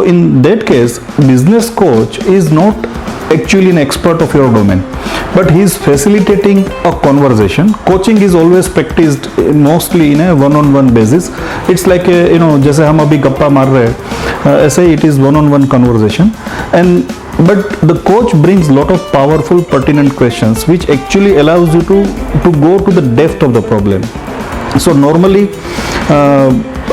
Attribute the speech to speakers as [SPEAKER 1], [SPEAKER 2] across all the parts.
[SPEAKER 1] In that case, business coach is not actually an expert of your domain, but he is facilitating a conversation. Coaching is always practiced mostly in a one-on-one basis. It's like a, जैसे हम अभी गप्पा मार रहे हैं, ऐसे ही it is one-on-one conversation. And but the coach brings lot of powerful, pertinent questions, which actually allows you to go to the depth of the problem. So normally,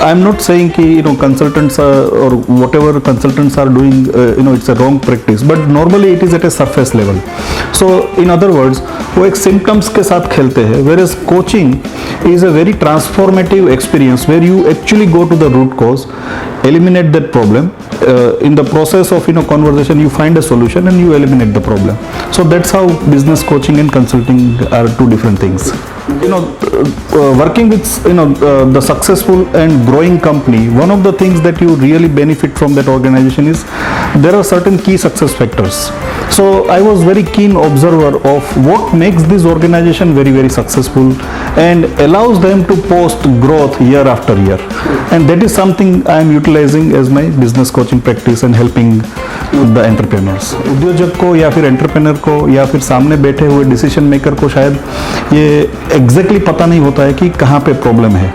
[SPEAKER 1] I'm not saying कि consultants or whatever consultants are doing it's a wrong practice, but normally it is at a surface level. So in other words, वो एक symptoms के साथ खेलते हैं, whereas coaching is a very transformative experience where you actually go to the root cause, eliminate that problem. In the process of conversation, you find a solution and you eliminate the problem. So that's how business coaching and consulting are two different things. Working with the successful and growing company, one of the things that you really benefit from that organization is there are certain key success factors. So I was very keen observer of what makes this organization very, very successful and allows them to post growth year after year. And that is something I am utilizing as my business coaching practice and helping the entrepreneurs. उद्योजक को या फिर entrepreneur को या फिर सामने बैठे हुए डिसीजन मेकर को शायद ये एग्जैक्टली पता नहीं होता है कि कहाँ पे प्रॉब्लम है.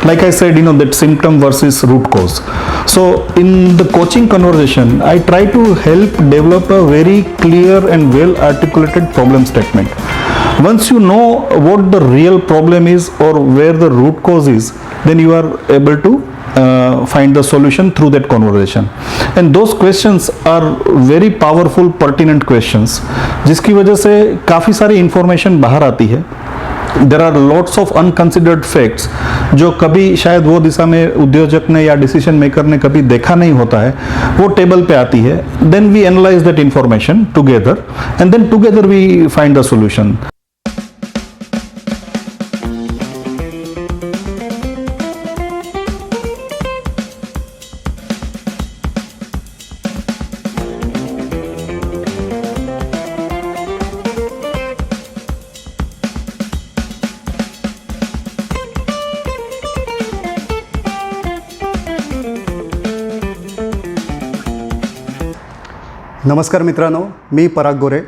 [SPEAKER 1] Like I said, that symptom versus root cause. So in the coaching conversation, I try to help develop a very clear and well articulated problem statement. Once you know what the real problem is or where the root cause is, then you are able to find the solution through that conversation. And those questions are very powerful, pertinent questions, जिसकी वजह से काफ़ी सारी information बाहर आती है. There are lots of unconsidered facts जो कभी शायद वो दिशा में उद्योजक ने या डिसीजन मेकर ने कभी देखा नहीं होता है, वो टेबल पे आती है. Then we analyze that information together and then together we find the solution.
[SPEAKER 2] नमस्कार मित्रांनो, मी पराग गोरे.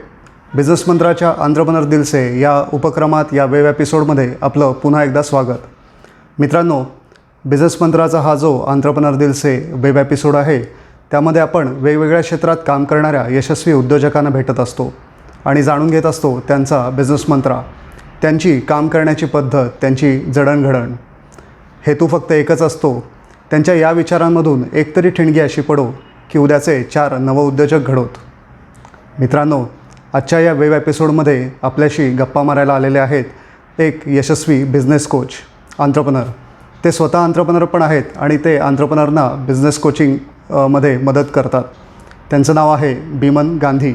[SPEAKER 2] बिझनेस मंत्राच्या एंटरप्रेन्योर दिल से या उपक्रमात या वेब एपिसोडमध्ये आपलं पुन्हा एकदा स्वागत. मित्रांनो, बिझनेस मंत्राचा हा जो एंटरप्रेन्योर दिल से वेब एपिसोड आहे, त्यामध्ये आपण वेगवेगळ्या क्षेत्रात काम करणाऱ्या यशस्वी उद्योजकांना भेटत असतो आणि जाणून घेत असतो त्यांचा बिझनेस मंत्रा, त्यांची काम करण्याची पद्धत, त्यांची जडणघडण. हेतू फक्त एकच असतो, त्यांच्या या विचारांमधून एकतरी ठिणगी अशी पडो की उद्याचे 4 नवउद्योजक घडोत. मित्रांनो, आजच्या या वेब एपिसोडमध्ये आपल्याशी गप्पा मारायला आलेले आहेत एक यशस्वी बिझनेस कोच, एंटरप्रेन्योर. ते स्वतः एंटरप्रेन्योर पण आहेत आणि ते एंटरप्रेन्योरना बिझनेस कोचिंगमध्ये मदत करतात. त्यांचं नाव आहे बिमन गांधी.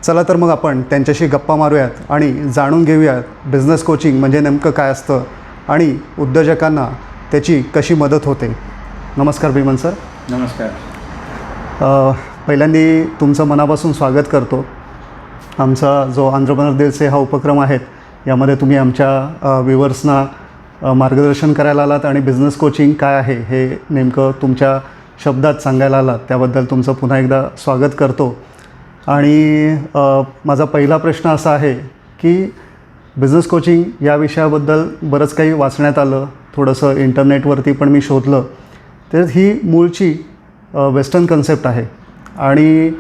[SPEAKER 2] चला तर मग आपण त्यांच्याशी गप्पा मारूयात आणि जाणून घेऊयात बिझनेस कोचिंग म्हणजे नेमकं काय असतं आणि उद्योजकांना त्याची कशी मदत होते. नमस्कार बिमन सर.
[SPEAKER 3] नमस्कार.
[SPEAKER 2] पहिल्यांदा तुमचं मनापासून स्वागत करतो. आमचा जो एंटरप्रेन्योर दिल से हा उपक्रम आहे, यामध्ये तुम्ही आमच्या व्ह्युअर्सना मार्गदर्शन करायला आलात आणि बिझनेस कोचिंग काय आहे हे नेमकं तुमच्या शब्दात सांगायला आलात, त्याबद्दल तुमचं पुन्हा एकदा स्वागत करतो. आणि माझा पहिला प्रश्न असा आहे की बिझनेस कोचिंग या विषयाबद्दल बरंच काही वाचण्यात आलं, थोडंसं इंटरनेटवरती पण मी शोधलं. तर ही मूळची वेस्टर्न कन्सेप्ट आहे आणि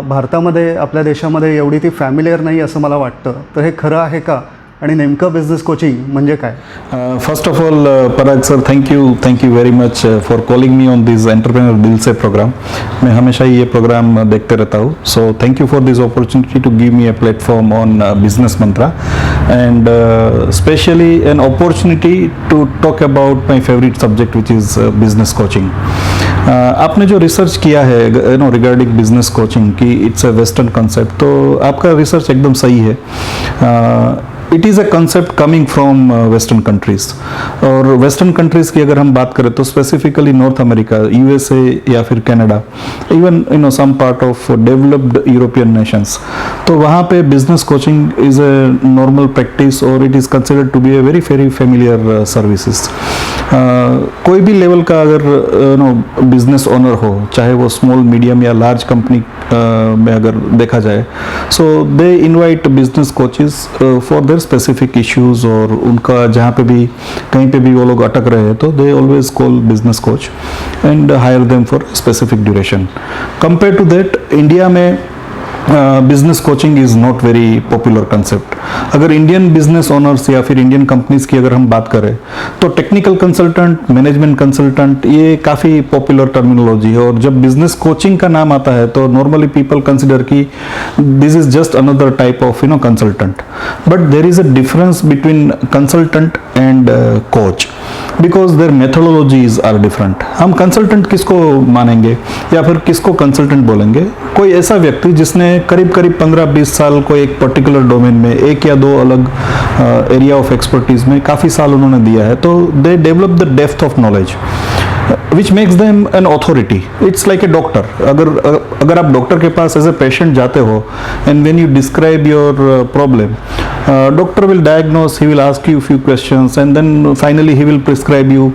[SPEAKER 2] भारतामध्ये, आपल्या देशामध्ये एवढी ती फॅमिलियर नाही असं मला वाटतं. तर हे खरं आहे का आणि नेमकं बिझनेस कोचिंग म्हणजे काय?
[SPEAKER 1] First of all, Parag sir, thank you very much for calling me on this entrepreneur दिल से प्रोग्राम. मैं हमेशा ही ये प्रोग्राम देखते रहता हूँ. So thank you for this opportunity to give me a platform on business mantra and especially an opportunity to talk about my favorite subject which is business coaching. आपने जो रिसर्च किया है रिगार्डिंग बिजनेस कोचिंग कि it's a western concept, तो आपका research एकदम सही है. It is a concept coming from western countries. और वेस्टर्न कंट्रीज की अगर हम बात करें तो स्पेसिफिकली नॉर्थ अमेरिका, यूएसए या फिर Canada, even some part of developed European nations, तो वहाँ पे business coaching is a normal practice और it is considered to be a very very familiar services. कोई भी लेवल का अगर बिजनेस ओनर हो, चाहे वो स्मॉल मीडियम या लार्ज कंपनी में अगर देखा जाए, so they invite business coaches for their specific issues. और उनका जहाँ पे भी कहीं पे भी वो लोग अटक रहे हैं तो they always call business coach and hire them for specific duration. Compare to that India में business coaching is not very popular concept. अगर इंडियन बिजनेस ओनर्स या फिर इंडियन कंपनीज की अगर हम बात करें तो टेक्निकल कंसल्टेंट, मैनेजमेंट कंसल्टेंट, ये काफ़ी पॉपुलर टर्मिनोलॉजी है. और जब बिजनेस कोचिंग का नाम आता है तो नॉर्मली पीपल कंसिडर कि this is just another type of consultant. But there is a difference between consultant and coach because their methodologies are different. हम कंसल्टेंट किसको मानेंगे या फिर किसको कंसल्टेंट बोलेंगे? कोई ऐसा व्यक्ति जिसने करीब करीब 15-20 साल को एक पर्टिकुलर डोमेन में, एक या दो अलग एरिया ऑफ एक्सपर्टीज में काफ़ी साल उन्होंने दिया है, तो they develop the depth of knowledge which makes them an authority. It's like a doctor. अगर आप डॉक्टर के पास एज ए पेशेंट जाते हो and when you describe your problem, doctor will diagnose, he will ask you few questions and then finally he will prescribe you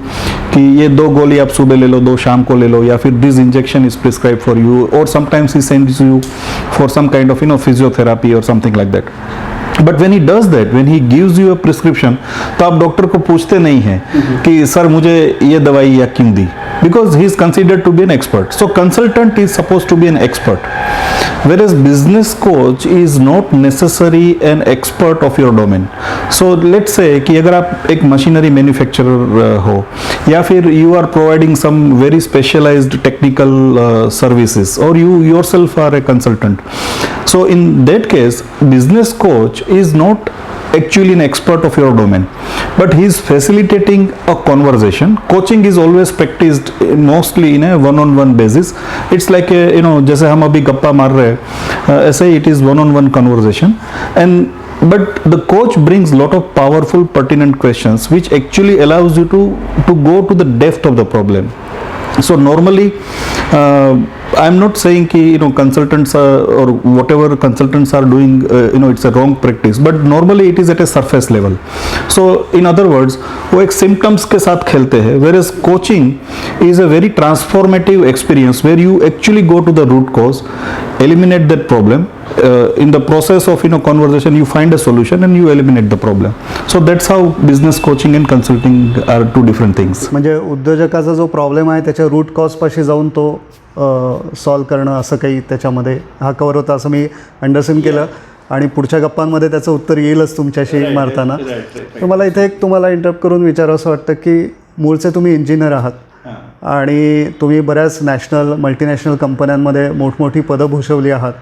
[SPEAKER 1] कि ये 2 गोली आप सुबह ले लो, 2 शाम को ले लो, या फिर this injection is prescribed for you, or sometimes he sends you for some kind of physiotherapy or something like that. But when he does that, when he gives you a prescription, तो आप doctor को पूछते नहीं हैं कि sir मुझे ये दवाई या क्यों दी, because he is considered to be an expert. So consultant is suppose to be an expert, whereas business coach is not necessary an expert of your domain. So let's say कि अगर आप एक machinery manufacturer हो या फिर you are providing some very specialised technical services और you yourself are a consultant, so in that case business coach is not actually an expert of your domain, but he is facilitating a conversation. Coaching is always practiced mostly in a one-on-one basis. It's like a, जैसे हम अभी गप्पा मार रहे हैं, ऐसे ही it is one-on-one conversation. And but the coach brings lot of powerful pertinent questions which actually allows you to go to the depth of the problem. So normally I am not saying कि consultants are, or whatever consultants are doing, it's a wrong practice, but normally it is at a surface level. So in other words, वो एक symptoms के साथ खेलते हैं, whereas coaching is a very transformative experience where you actually go to the root cause, eliminate that problem. In the process of conversation you find a solution and you eliminate the problem. So that's how business coaching and consulting are two different things.
[SPEAKER 2] म्हणजे उद्योजकाचा जो problem आहे त्याच्या root कॉजपाशी जाऊन तो solve करणं, असं काही त्याच्यामध्ये हा कवर होता असं मी अंडरस्टँड केलं. आणि पुढच्या गप्पांमध्ये त्याचं उत्तर येईलच तुमच्याशी मारताना. तर मला इथे एक तुम्हाला इंटरप्ट करून विचारावं असं वाटतं की मूळचे तुम्ही इंजिनियर आहात आणि तुम्ही बऱ्याच नॅशनल मल्टीनॅशनल कंपन्यांमध्ये मोठमोठी पदं भूषवली आहात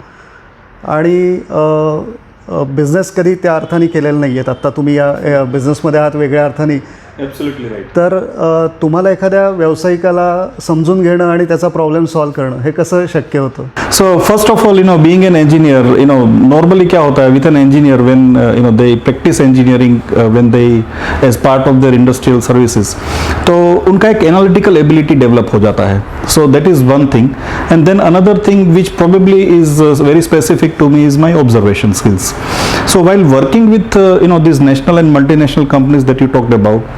[SPEAKER 2] आणि बिझनेस कधी त्या अर्थाने केलेलं नाही आहेत. आत्ता तुम्ही या बिझनेसमध्ये आहात वेगळ्या अर्थाने.
[SPEAKER 1] Absolutely right.
[SPEAKER 2] तर तुम्हाला एखाद्या व्यावसायिकाला समजून घेणं आणि त्याचा प्रॉब्लेम सॉल्व करणं हे कसं शक्य होतं?
[SPEAKER 1] So first of all, being an engineer, normally क्या होता है with an engineer when they practice engineering when they as part of their industrial services, तो उनका एक analytical ability develop हो जाता है. So that is one thing. And then another thing which probably is very specific to me is my observation skills. So while working with these national and multinational companies that you talked about,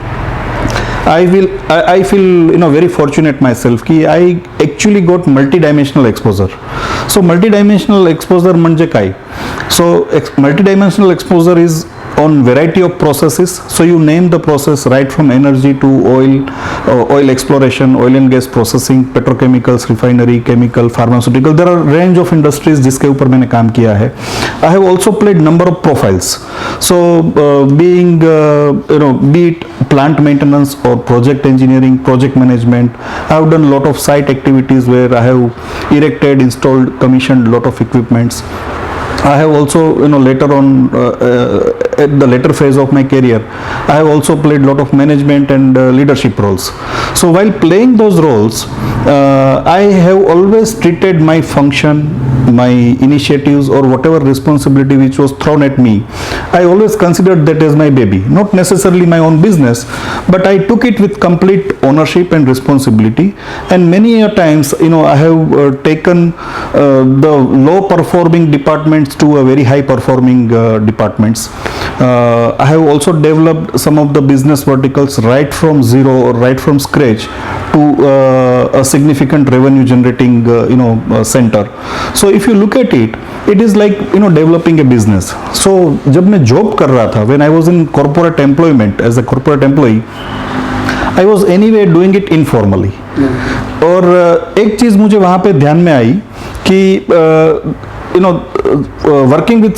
[SPEAKER 1] I feel very fortunate myself कि I actually got multi-dimensional exposure. So multi-dimensional exposure म्हणजे काय? So multi-dimensional exposure is on variety of processes. So you name the process right from energy to oil exploration, oil and gas processing, petrochemicals, refinery, chemical, pharmaceutical. There are range of industries जिसके ऊपर मैंने काम किया है. I have also played number of profiles. So being be it plant maintenance or project engineering, project management, I have done lot of site activities where I have erected, installed, commissioned lot of equipments. I have also later on at the later phase of my career I have also played lot of management and leadership roles. So while playing those roles I have always treated my function, my initiatives or whatever responsibility which was thrown at me, I always considered that as my baby, not necessarily my own business, but I took it with complete ownership and responsibility. And many a times, I have taken the low performing departments to a very high performing departments. I have also developed some of the business verticals right from zero or right from scratch to a significant revenue generating center. So if you look at it, it is like developing a business. So जब मैं job कर रहा था, when I was in corporate employment as a corporate employee, I was anyway doing it informally. और एक चीज़ मुझे वहाँ पे ध्यान में आई कि working with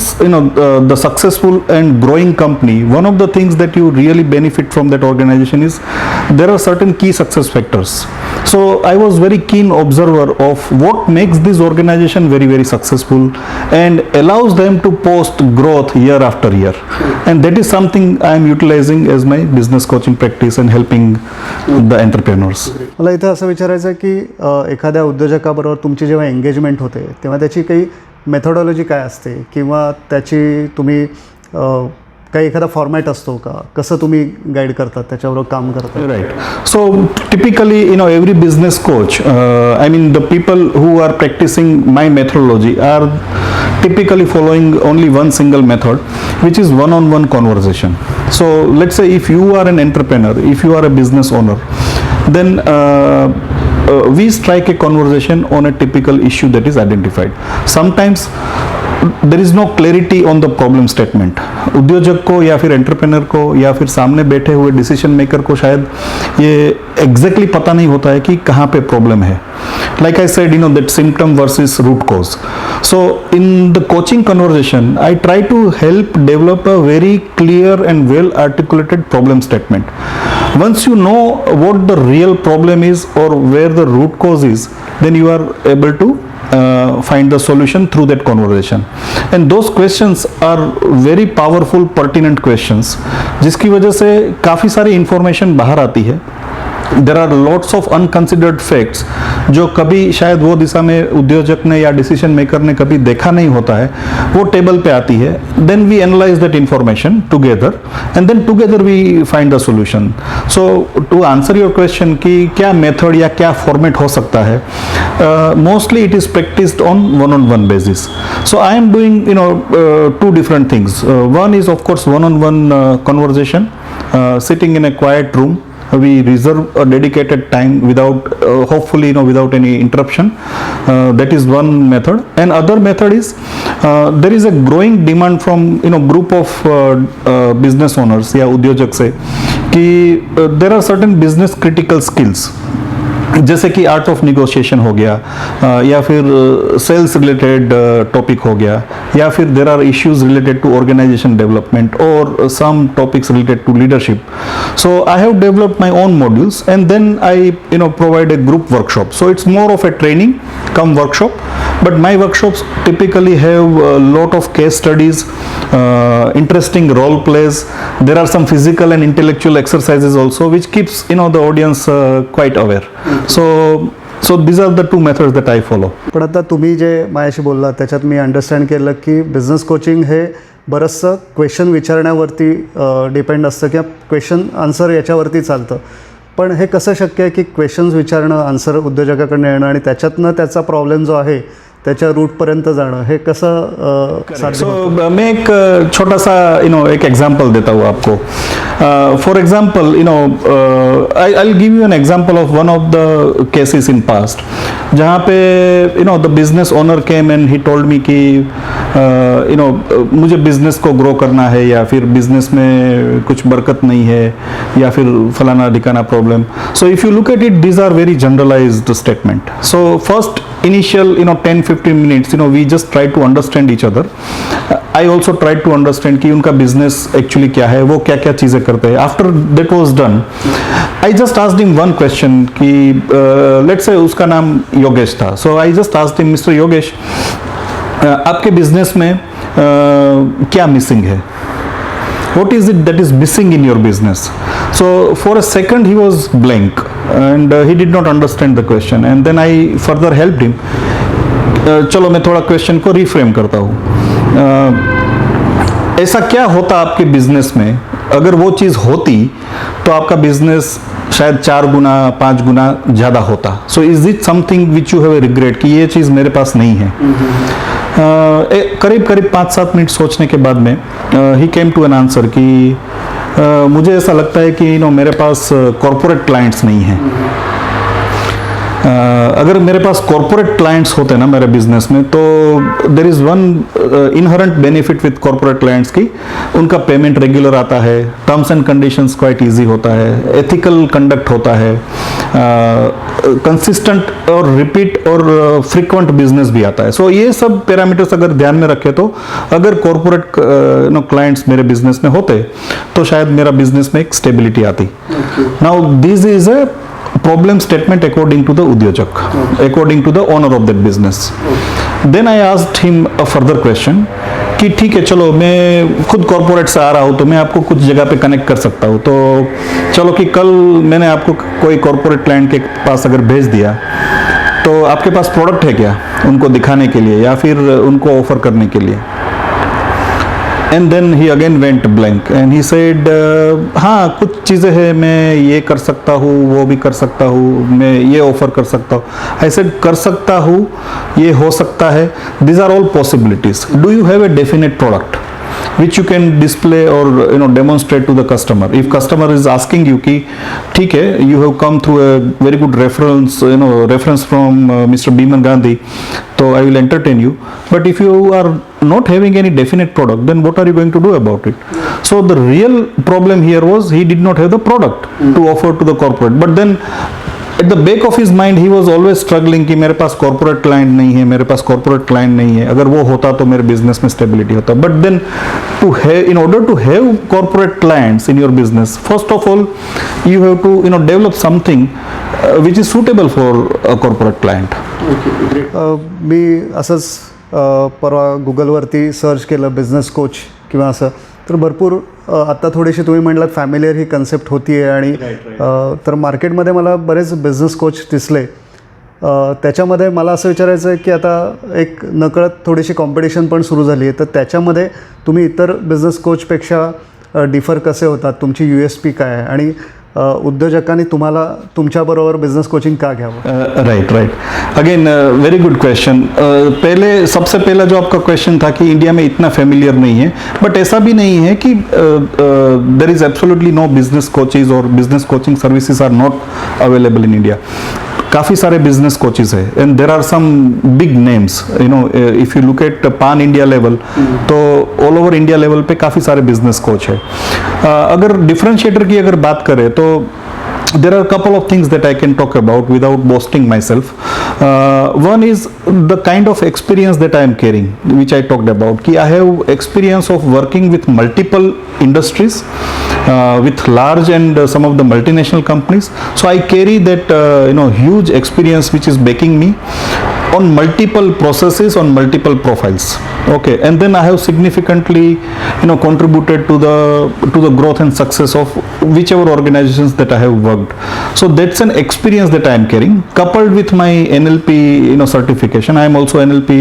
[SPEAKER 1] the successful and growing company, one of the things that you really benefit from that organization is there are certain key success factors. So I was very keen observer of what makes this organization very, very successful and allows them to post growth year after year. And that is something I am utilizing as my business coaching practice and helping the entrepreneurs.
[SPEAKER 2] मला इथं असं विचारायचं आहे की एखाद्या उद्योजकाबरोबर तुमची जेव्हा engagement होते तेव्हा त्याची काही मेथोडॉलॉजी काय असते किंवा त्याची तुम्ही काही एखादा फॉर्मॅट असतो का, कसं तुम्ही गाईड करतात, त्याच्याबरोबर काम करतात?
[SPEAKER 1] Right. So typically, every business coach, I mean the people who are practicing my methodology are typically following only one single method, which is one-on-one conversation. So let's say if you are an entrepreneur, if you are a business owner, then we strike a conversation on a typical issue that is identified. Sometimes there is no clarity on the problem statement. उद्योजक को या फिर entrepreneur को या फिर सामने बैठे हुए डिसीजन मेकर को शायद ये एग्जैक्टली पता नहीं होता है कि कहाँ पे प्रॉब्लम है. Like I said, that symptom versus root cause. So in the coaching conversation, I try to help develop a very clear and well articulated problem statement. Once you know what the real problem is or where the root cause is, then you are able to find the solution through that conversation. And those questions are very powerful, pertinent questions, जिसकी वजह से काफ़ी सारी information बाहर आती है. There are lots of unconsidered facts जो कभी शायद वो दिशा में उद्योजक ने या डिसीजन मेकर ने कभी देखा नहीं होता है, वो टेबल पे आती है. Then we analyze that information together and then together we find the solution. So to answer your question कि क्या मेथड या क्या फॉर्मेट हो सकता है, mostly it is practiced on one-on-one basis. So I am doing two different things. One is of course one-on-one conversation, sitting in a quiet room. We reserve a dedicated time without hopefully without any interruption. That is one method. And other method is there is a growing demand from group of business owners या उद्योजक से कि there are certain business critical skills, जैसे कि art of negotiation हो गया, या फिर सेल्स रिलेटेड टॉपिक हो गया, या फिर there are issues related to organisation development और some topics related to leadership. So I have developed my own modules and then I provide a group workshop. So it's more of a training come workshop, but my workshops typically have a lot of case studies, interesting role plays. There are some physical and intellectual exercises also, which keeps the audience quite aware. So these are the two methods that I follow.
[SPEAKER 2] पण आता तुम्ही जे माझ्याशी बोलला त्याच्यात मी understand केलं की business coaching हे बरंचसं question विचारण्यावरती depend असतं किंवा क्वेश्चन आन्सर याच्यावरती चालतं. पण हे कसं शक्य आहे की क्वेश्चन्स विचारणं, आन्सर उद्योजकाकडनं येणं आणि त्याच्यातनं त्याचा प्रॉब्लेम जो आहे त्याच्या रूटपर्यंत जाणं, हे कसं साध्य होतं?
[SPEAKER 1] मैं एक छोटा सा एक एग्जांपल देता हूँ आपको. For example I will give you an example of one of the cases in past, जहाँ पे the business owner came and he told me कि मुझे बिजनेस को ग्रो करना है या फिर बिजनेस में कुछ बरकत नहीं है या फिर फलाना ढिकाना problem. So if you look at it, these are very generalised statement. So first initial 10-15 minutes we just try to understand each other. I also tried to understand कि उनका business actually क्या है, वो क्या क्या चीज़ें करते हैं. After that was done, I just asked him one question कि let's say उसका नाम योगेश था. So I just asked him, Mr. Yogesh, आपके business में क्या missing है? What is it that is missing in your business? So for a second he was blank and he did not understand the question, and then I further helped him. चलो मैं थोड़ा question को reframe करता हूँ। ऐसा क्या होता आपके बिजनेस में, अगर वो चीज़ होती तो आपका बिजनेस शायद 4 गुना 5 गुना ज़्यादा होता। So is it something which you have a regret कि ये चीज़ मेरे पास नहीं है? करीब करीब 5-7 मिनट सोचने के बाद में ही केम टू एन आंसर कि मुझे ऐसा लगता है कि मेरे पास कॉरपोरेट क्लाइंट्स नहीं हैं। अगर मेरे पास कॉरपोरेट क्लाइंट्स होते ना मेरे बिजनेस में, तो there is one inherent benefit with corporate clients की उनका पेमेंट रेगुलर आता है, terms and conditions quite easy होता है, एथिकल कंडक्ट होता है, कंसिस्टेंट और रिपीट और फ्रीक्वेंट बिजनेस भी आता है। सो ये सब पैरामीटर्स अगर ध्यान में रखे तो अगर कॉरपोरेट क्लाइंट्स मेरे बिजनेस में होते तो शायद मेरा बिजनेस में एक स्टेबिलिटी आती। Now this is a problem statement according to the udyojak, according to the owner of that business. Then I asked him a further question कि ठीक है चलो मैं खुद कॉर्पोरेट से आ रहा हूँ तो मैं आपको कुछ जगह पे कनेक्ट कर सकता हूँ, तो चलो कि कल मैंने आपको कोई कॉर्पोरेट क्लाइंट के पास अगर भेज दिया तो आपके पास प्रोडक्ट है क्या उनको दिखाने के लिए या फिर उनको ऑफर करने के लिए? And then he again went blank and he said हाँ कुछ चीज़ें हैं, मैं ये कर सकता हूँ, वो भी कर सकता हूँ, मैं ये ऑफर कर सकता हूँ। आई सेड कर सकता हूँ, ये हो सकता है, these are all possibilities. Do you have a definite product which you can display or demonstrate to the customer? If customer is asking you कि ठीक है you have come through a very good reference from Mr. Biman Gandhi, so I will entertain you. But if you are not having any definite product, then what are you going to do about it? So the real problem here was he did not have the product to offer to the corporate. But then at the back of his mind he was always struggling कि मेरे पास corporate client नहीं है, मेरे पास corporate client नहीं है, अगर वो होता तो मेरे business में stability होता। But then in order to have corporate clients in your business, first of all you have to develop something which is suitable for a corporate client.
[SPEAKER 2] मी असंच परवा गुगलवरती सर्च केलं बिझनेस कोच किंवा असं, तर भरपूर आत्ता थोडीशी तुम्ही म्हटलात फॅमिलियर ही कन्सेप्ट होती आहे आणि तर मार्केटमध्ये मला बरेच बिझनेस कोच दिसले। त्याच्यामध्ये मला असं विचारायचं आहे की आता एक नकळत थोडीशी कॉम्पिटिशन पण सुरू झाली आहे, तर त्याच्यामध्ये तुम्ही इतर बिझनेस कोचपेक्षा डिफर कसे होतात, तुमची USP काय आहे आणि उद्योजकांनी तुम्हाला तुमच्याबरोबर बिझनेस कोचिंग का घ्यावं?
[SPEAKER 1] Right again very good question. सबसे पहला जो आपका क्वेश्चन था कि इंडिया में इतना फेमिलियर नहीं है, बट ऐसा भी नहीं है कि there is absolutely no business coaches और business coaching services are not available in India. काफ़ी सारे बिजनेस कोचेस है and there are some big names, if you look at pan India level तो ऑल ओवर इंडिया लेवल पे काफ़ी सारे business coach है। अगर डिफरेंशिएटर की अगर बात करें तो there are a couple of things that I can talk about without boasting myself. One is the kind of experience that I am carrying, which I talked about. Ki I have experience of working with multiple industries, with large and some of the multinational companies. So I carry that huge experience which is backing me on multiple processes, on multiple profiles. Okay, and then I have significantly contributed to the growth and success of whichever organizations that I have worked. So that's an experience that I am carrying, coupled with my NLP certification. I am also NLP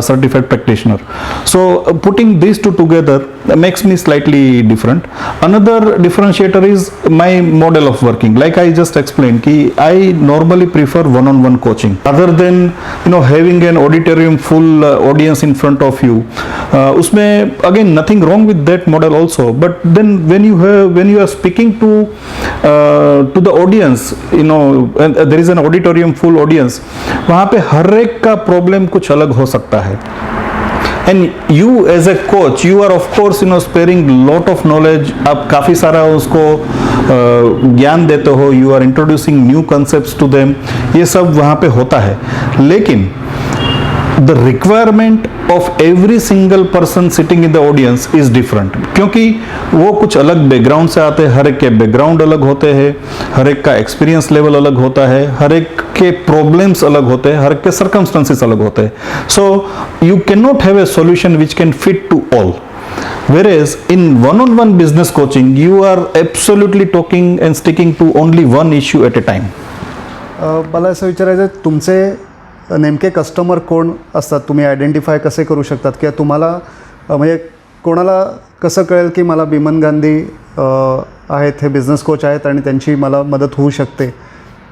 [SPEAKER 1] certified practitioner. So putting these two together makes me slightly different. Another differentiator is my model of working. Like I just explained कि I normally prefer one-on-one coaching rather than having an auditorium full audience in front of you. उसमें again nothing wrong with that model also, but then when you are speaking to the audience, and there is an auditorium full audience, वहाँ पे हर एक का problem कुछ अलग हो सकता है। And you as a coach, you are of course sparing lot of knowledge. आप काफ़ी सारा उसको ज्ञान देते हो, you are introducing new concepts to them, ये सब वहाँ पे होता है। लेकिन the requirement of every single person sitting in the audience is different, क्योंकि वो कुछ अलग बैकग्राउंड से आते हैं, हर एक के बैकग्राउंड अलग होते हैं, हर एक का एक्सपीरियंस लेवल अलग होता है, हर एक के प्रॉब्लम्स अलग होते हैं, हर एक के सर्कमस्टेंसेस अलग होते हैं। So you can not have a solution which can fit to all. Whereas in one-on-one business coaching, you are absolutely talking and sticking to only one issue at a time.
[SPEAKER 2] मला असं विचारायचं आहे, तुमचे नेमके customer कोण असतात, तुम्ही identify कसे करू शकतात, किंवा तुम्हाला म्हणजे कोणाला कसं कळेल की मला बिमन गांधी आहेत, हे बिझनेस कोच आहेत आणि त्यांची मला मदत होऊ शकते,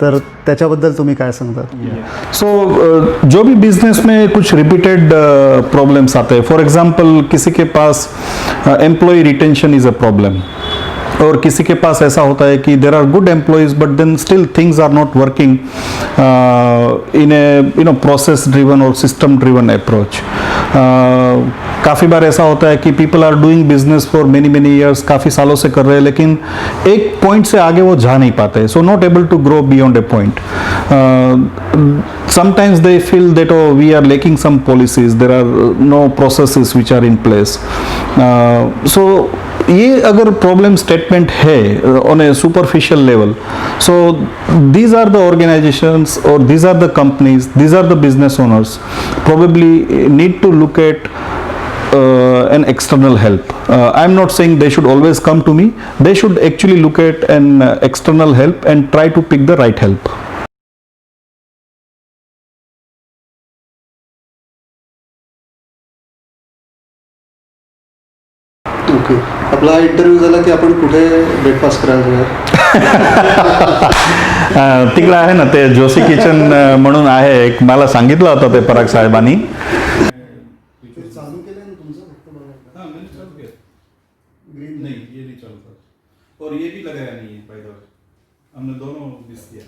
[SPEAKER 2] तर त्याच्याबद्दल तुम्ही काय सांगतात?
[SPEAKER 1] सो जो भी बिजनेस में कुछ रिपीटेड प्रॉब्लम्स आते हैं, फॉर एग्जांपल किसी के पास employee retention is a problem, और किसी के पास ऐसा होता है कि there are good employees but then still things are not working in a process driven और सिस्टम ड्रिवन अप्रोच. काफ़ी बार ऐसा होता है कि people are doing business for many years, काफ़ी सालों से कर रहे हैं, लेकिन एक पॉइंट से आगे वो जा नहीं पाते, so not able to grow beyond a point. Sometimes they feel that we are lacking some policies, there are no processes which are in place. So ये अगर प्रॉब्लम स्टेटमेंट है on a superficial level, so these are the organisations और these are the companies, these are the business owners probably need to look at an external help. I'm not saying they should always come to me, they should actually look at an external help and try to pick the right help.
[SPEAKER 2] Okay, आपला हा interview झाला की आपण कुठे breakfast करायला जाऊया?
[SPEAKER 1] तिकडं आहे ना ते जोशी किचन म्हणून आहे एक, मला सांगितलं होतं ते पराग साहेबांनी.
[SPEAKER 2] चालू केलं ना तुमचं, फक्त बघा.
[SPEAKER 1] हाँ मैंने चालू किया. ग्रीन नहीं, ये नहीं चलता, और ये भी लगाया नहीं है, बाय द वे हमने दोनों मिस किया.